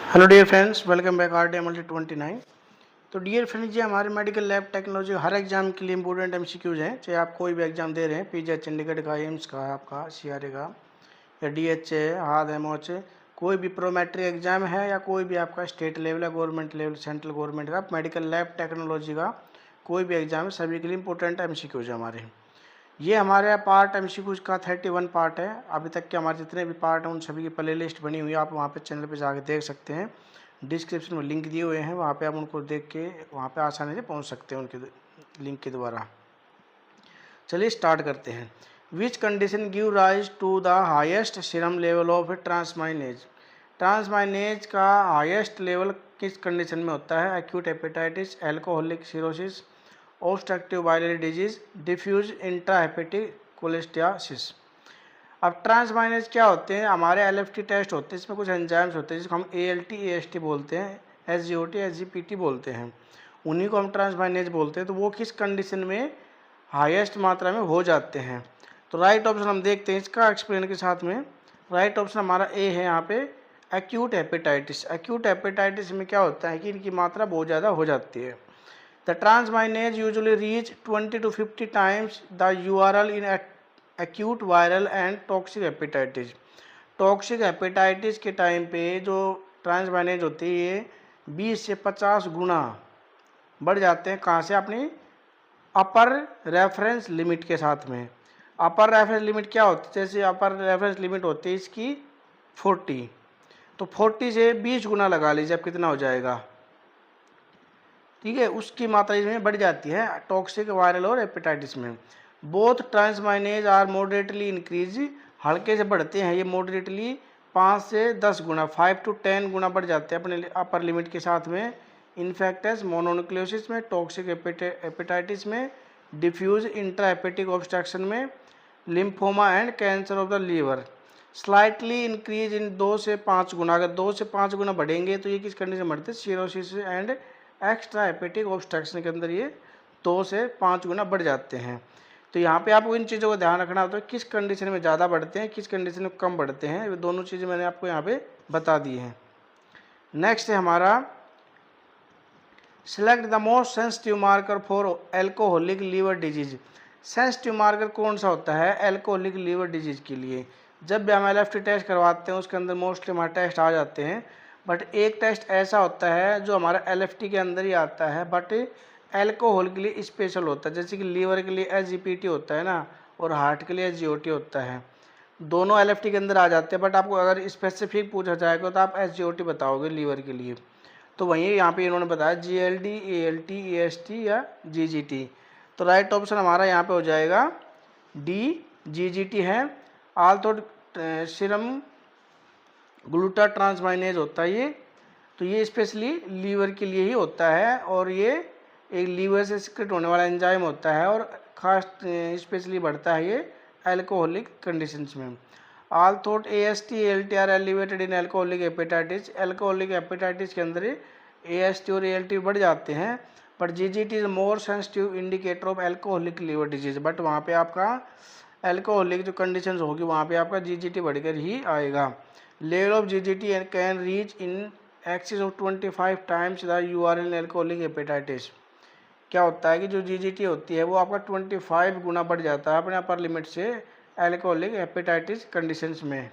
Hello dear friends, welcome back RDMLT29। तो dear friends, ये हमारे मेडिकल लैब टेक्नोलॉजी हर एग्जाम के लिए इंपॉर्टेंट MCQs हैं। चाहे आप कोई भी एग्जाम दे रहे हैं, पीजी चंडीगढ़ का, एम्स का, आपका CRA का, या DHA, हाद MOH, कोई भी प्रोमेट्री एग्जाम है या कोई भी आपका स्टेट लेवल या गवर्नमेंट लेवल, सेंट्रल गवर्नमेंट का मेडिकल लैब टेक्नोलॉजी का कोई भी एग्जाम है, सभी के लिए इंपॉर्टेंट MCQs है हमारे। ये हमारे पार्ट MCQs का 31 पार्ट है। अभी तक के हमारे जितने भी पार्ट हैं उन सभी की प्ले लिस्ट बनी हुई है, आप वहाँ पे चैनल पे जाके देख सकते हैं। डिस्क्रिप्शन में लिंक दिए हुए हैं, वहाँ पे आप उनको देख के वहाँ पे आसानी से पहुँच सकते हैं उनके लिंक के द्वारा। चलिए स्टार्ट करते हैं। Which condition give rise to the highest serum level of transaminase. Transaminase का हाईएस्ट लेवल किस कंडीशन में होता है? Acute hepatitis, alcoholic cirrhosis, obstructive biliary disease, diffuse intrahepatic cholestasis. अब ट्रांसमाइनेज क्या होते हैं? हमारे LFT टेस्ट होते हैं, इसमें कुछ एंजाइम्स होते हैं जिसको हम ALT AST बोलते हैं, SGOT SGPT बोलते हैं, उन्हीं को हम ट्रांसमाइनेज बोलते हैं। तो वो किस कंडीशन में हाईएस्ट मात्रा में हो जाते हैं? तो राइट ऑप्शन हम देखते हैं इसका एक्सप्लेन के साथ में। राइट ऑप्शन हमारा ए है यहाँ पे, एक्यूट हेपेटाइटिस। एक्यूट हेपेटाइटिस में क्या होता है कि इनकी मात्रा बहुत ज़्यादा हो जाती है। The transaminase usually reach 20 to 50 times the URL in acute viral and toxic hepatitis। Toxic hepatitis के टाइम पे जो ट्रांसमाइनेज होती है ये 20 से 50 गुना बढ़ जाते हैं। कहाँ से? अपनी अपर रेफरेंस लिमिट के साथ में। अपर रेफरेंस लिमिट क्या होती है? जैसे अपर रेफरेंस लिमिट होती है इसकी 40, तो 40 से 20 गुना लगा लीजिए, अब कितना हो जाएगा? ठीक है, उसकी मात्रा इसमें बढ़ जाती है टॉक्सिक वायरल और हेपेटाइटिस में। Both transaminase are moderately increase, हल्के से बढ़ते हैं ये मॉडरेटली 5 से 10 गुना, 5 to 10 गुना बढ़ जाते हैं अपने अपर लिमिट के साथ में। इन्फेक्टस मोनोन्यूक्लियोसिस में, टॉक्सिक हेपेटाइटिस में, डिफ्यूज इंट्राहेपेटिक ऑब्स्ट्रक्शन में, lymphoma and cancer of the liver. Slightly increase in 2 से 5 गुना, अगर 2 से 5 गुना बढ़ेंगे तो ये किस कंडीशन में बढ़ते हैं? Cirrhosis and extra hepatic obstruction के अंदर ये 2 से 5 गुना बढ़ जाते हैं। तो यहाँ पे आपको इन चीज़ों को ध्यान रखना होता है, किस कंडीशन में ज़्यादा बढ़ते हैं, किस कंडीशन में कम बढ़ते हैं। ये दोनों चीज़ें मैंने आपको यहाँ पे बता दी हैं। नेक्स्ट है हमारा, select the most sensitive marker for alcoholic liver disease. Sensitive marker कौन सा होता है एल्कोहलिक लीवर डिजीज के लिए? जब भी हम LFT टेस्ट करवाते हैं उसके अंदर मोस्टली हमारे टेस्ट आ जाते हैं, बट एक टेस्ट ऐसा होता है जो हमारा LFT के अंदर ही आता है, बट एल्कोहल के लिए स्पेशल होता है। जैसे कि लीवर के लिए SGPT होता है ना, और हार्ट के लिए SGOT होता है। दोनों LFT के अंदर आ जाते हैं, बट आपको अगर स्पेसिफिक पूछा जाएगा तो आप SGOT बताओगे लीवर के लिए। तो वहीं यहाँ पे इन्होंने बताया GLD, ALT, AST या GGT। तो राइट ऑप्शन हमारा यहाँ पे हो जाएगा D, GGT है। आल्थो सीरम ग्लूटा ट्रांसमाइनेज होता है ये, तो ये स्पेशली लीवर के लिए ही होता है, और ये एक लीवर से सिक्रेट होने वाला एंजाइम होता है, और खास स्पेशली बढ़ता है ये एल्कोहलिक कंडीशंस में। Although AST ALT are elevated in alcoholic hepatitis. Alcoholic hepatitis के अंदर AST और ALT बढ़ जाते हैं, but GGT is more sensitive indicator of alcoholic liver disease. But वहाँ पे आपका एल्कोहलिक जो कंडीशंस होगी वहाँ पे आपका GGT बढ़कर ही आएगा। Level of GGT can reach in excess of 25 times the URL in alcoholic hepatitis. क्या होता है कि जो GGT होती है वो आपका 25 गुना बढ़ जाता है अपने अपर लिमिट से एल्कोहलिक हेपेटाइटिस कंडीशंस में।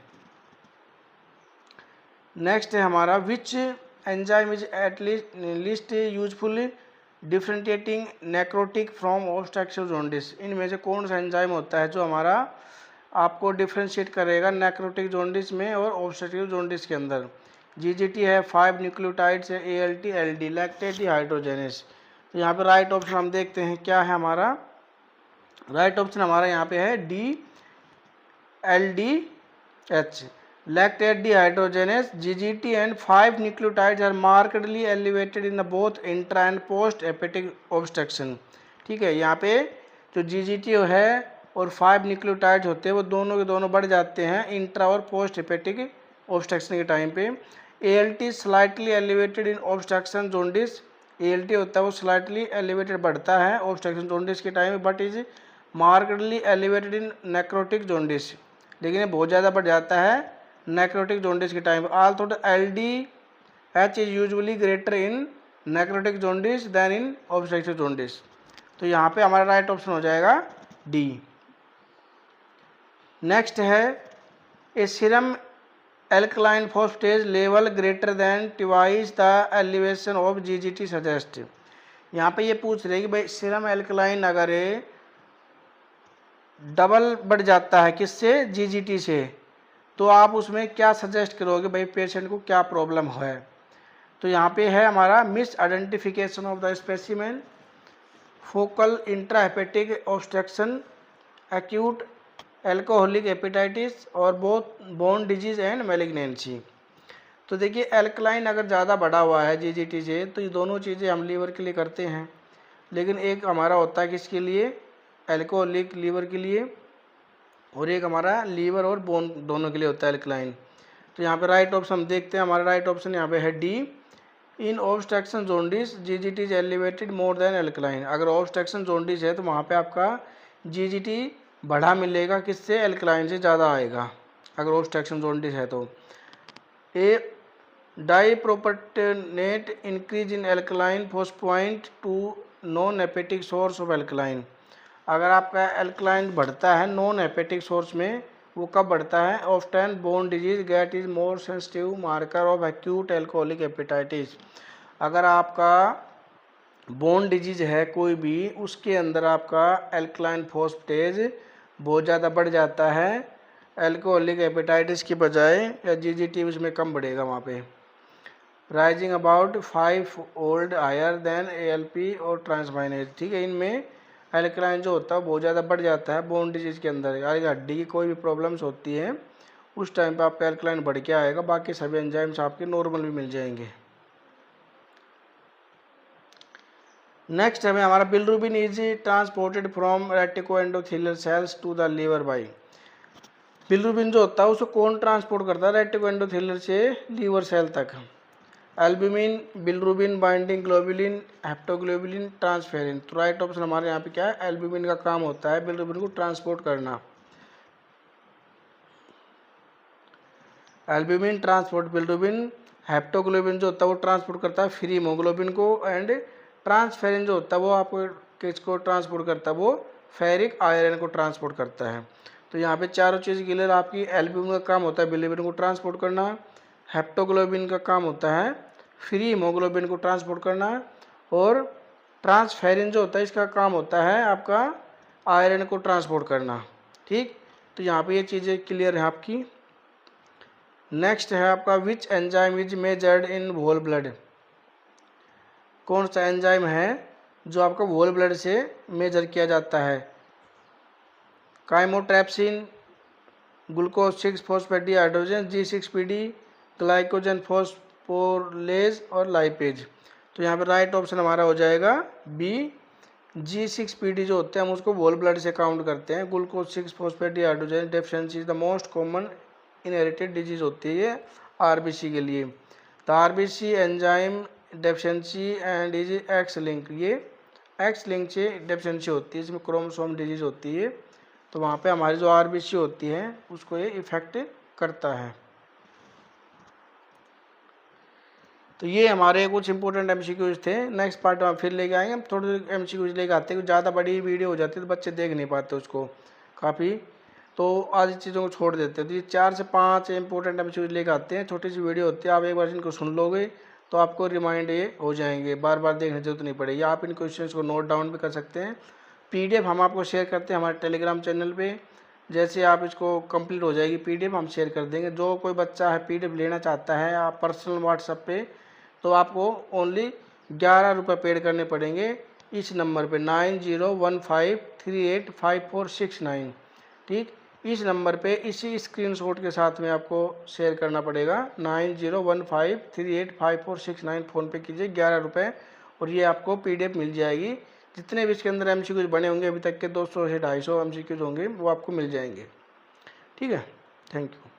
नेक्स्ट है हमारा, विच enzyme is at least useful differentiating necrotic from obstructive jaundice. इनमें से कौन सा एंजाइम होता है जो हमारा आपको डिफ्रेंशिएट करेगा नेक्रोटिक जॉन्डिस में और ऑब्स्ट्रक्टिव जॉन्डिस के अंदर? GGT है, 5 न्यूक्लियोटाइड्स है, ALT LD लैक्टेट डिहाइड्रोजेनेस। तो यहाँ पे राइट ऑप्शन हम देखते हैं क्या है हमारा। राइट ऑप्शन हमारा यहाँ पे है D, LDH lactate dehydrogenase। GGT and 5 nucleotides are markedly elevated in the both intra and post hepatic obstruction। ठीक है, यहाँ पे जो GGT है और 5 न्यूक्लियोटाइड्स होते हैं वो दोनों के दोनों बढ़ जाते हैं इंट्रा और पोस्ट हेपेटिक ऑब्स्ट्रक्शन के टाइम पे। ALT slightly elevated in obstruction jaundice. ALT होता है वो स्लाइटली एलिवेटेड बढ़ता है ऑब्स्ट्रक्शन जॉन्डिस के टाइम में, but is markedly elevated in necrotic jaundice, लेकिन ये बहुत ज़्यादा बढ़ जाता है नेक्रोटिक जॉन्डिस के time. Also LD H is usually greater in necrotic jaundice than in obstructive jaundice. तो यहाँ पे हमारा राइट ऑप्शन हो जाएगा डी। नेक्स्ट है a serum alkaline phosphatase level greater than twice the elevation of GGT suggest. यहाँ पे ये पूछ रहे कि भाई सीरम एल्कलाइन अगर डबल बढ़ जाता है किससे, जीजीटी से, तो आप उसमें क्या सजेस्ट करोगे भाई पेशेंट को क्या प्रॉब्लम है। तो यहाँ पे है हमारा misidentification of the specimen, focal intrahepatic obstruction, acute alcoholic hepatitis और both bone disease and malignancy. तो देखिए एल्कलाइन अगर ज़्यादा बढ़ा हुआ है जीजीटी से, तो ये दोनों चीज़ें हम लीवर के लिए करते हैं, लेकिन एक हमारा होता है किसके लिए, एल्कोहलिक लीवर के लिए, और एक हमारा लीवर और बोन दोनों के लिए होता है एल्कलाइन। तो यहाँ पे राइट ऑप्शन हम देखते हैं, हमारा राइट ऑप्शन यहाँ पे है D. In obstruction jaundice GGT is elevated more than alkaline. अगर ऑब्स्ट्रक्शन जोंडिस है तो वहाँ पे आपका जीजीटी बढ़ा मिलेगा किससे, एल्कलाइन से ज़्यादा आएगा अगर ऑब्स्ट्रक्शन जोंडिस है तो। A disproportionate increase in alkaline phosphatase to non hepatic source of alkaline. अगर आपका एल्कलाइन बढ़ता है नॉन हेपेटिक सोर्स में, वो कब बढ़ता है, often bone disease gate is more sensitive marker of acute alcoholic hepatitis. अगर आपका बोन डिजीज है कोई भी, उसके अंदर आपका एल्कलाइन फॉस्फेटेज बहुत ज़्यादा बढ़ जाता है एल्कोहलिक हेपेटाइटिस की बजाय, या जीजीटी उसमें कम बढ़ेगा वहाँ पे। Rising about 5 old higher than ALP और ट्रांसमाइनेज। ठीक है, इनमें एल्कलाइन जो होता है बहुत ज़्यादा बढ़ जाता है बोन डिजीज़ के अंदर। अगर हड्डी की कोई भी प्रॉब्लम्स होती है उस टाइम पे आपका एल्कलाइन बढ़ के आएगा, बाकी सभी एंजाइम्स आपके नॉर्मल भी मिल जाएंगे। नेक्स्ट हमें हमारा bilirubin is transported from reticuloendothelial cells to the liver by. Bilirubin जो होता है उसको कौन ट्रांसपोर्ट करता है, रेटिकोएंडोथेलियल से लीवर सेल तक। Albumin, bilirubin binding globulin, haptoglobulin, transferrin. तो राइट ऑप्शन हमारे यहाँ पे क्या है, एल्ब्यूमिन का काम होता है बिलिरुबिन को ट्रांसपोर्ट करना। एल्ब्यूमिन ट्रांसपोर्ट बिलिरुबिन, हेप्टोग्लोबिन जो होता है वो ट्रांसपोर्ट करता है फ्री हीमोग्लोबिन को, एंड ट्रांसफेरिन जो होता है वो आपको किसको ट्रांसपोर्ट करता है, वो फेरिक आयरन को ट्रांसपोर्ट करता है। तो यहाँ पे चारों चीज़ क्लियर आपकी। एल्ब्यूमिन का काम होता है बिलिरुबिन को ट्रांसपोर्ट करना, हेप्टोग्लोबिन का काम होता है फ्री हीमोग्लोबिन को ट्रांसपोर्ट करना, और ट्रांसफेरिन जो होता है इसका काम होता है आपका आयरन को ट्रांसपोर्ट करना। ठीक, तो यहाँ पे ये चीज़ें क्लियर है आपकी। नेक्स्ट है आपका which enzyme is measured in whole blood. कौन सा एंजाइम है जो आपका होल ब्लड से मेजर किया जाता है, काइमोट्रैप्सिन, ग्लूकोज 6 फॉस्फेटिडाइड्रोजन, G6PD, ग्लाइकोजन फॉस्फोरेज और लाइपेज। तो यहाँ पे राइट ऑप्शन हमारा हो जाएगा बी। G6PD जो होते हैं हम उसको होल ब्लड से काउंट करते हैं। Glucose 6 phosphate dehydrogenase deficiency is the most common inherited disease होती है आरबीसी के लिए। The RBC enzyme deficiency and is X link. ये एक्स लिंक से डेफिशिएंसी होती है, इसमें क्रोमोसोम डिजीज होती है, तो वहाँ पे हमारी जो आरबीसी होती है उसको ये इफेक्ट करता है। तो ये हमारे कुछ इंपॉर्टेंट एमसीक्यूज थे। नेक्स्ट पार्ट में फिर लेके आएंगे, हम थोड़े एमसीक्यूज लेके आते हैं, ज़्यादा बड़ी वीडियो हो जाती है तो बच्चे देख नहीं पाते उसको काफ़ी, तो आज चीज़ों को छोड़ देते हैं। तो ये 4 से 5 इंपॉर्टेंट एमसीक्यूज लेके आते हैं, छोटी सी वीडियो होती है, आप एक बार इनको सुन लोगे तो आपको रिमाइंड ये हो जाएंगे, बार बार देखने की जरूरत नहीं पड़ेगी। आप इन क्वेश्चंस को नोट डाउन भी कर सकते हैं। पीडीएफ हम आपको शेयर करते हैं हमारे टेलीग्राम चैनल पे, जैसे आप इसको कंप्लीट हो जाएगी पीडीएफ हम शेयर कर देंगे। जो कोई बच्चा है पीडीएफ लेना चाहता है आप पर्सनल व्हाट्सएप पे, तो आपको ओनली 11 रुपये पेड करने पड़ेंगे इस नंबर पे 9015385469। ठीक, इस नंबर पे इसी स्क्रीनशॉट के साथ में आपको शेयर करना पड़ेगा 9015385469। फ़ोन पे कीजिए 11 रुपये और ये आपको पीडीएफ मिल जाएगी। जितने भी इसके अंदर एमसीक्यूज बने होंगे अभी तक के 200 से 250 एमसीक्यूज होंगे वो आपको मिल जाएंगे। ठीक है, थैंक यू।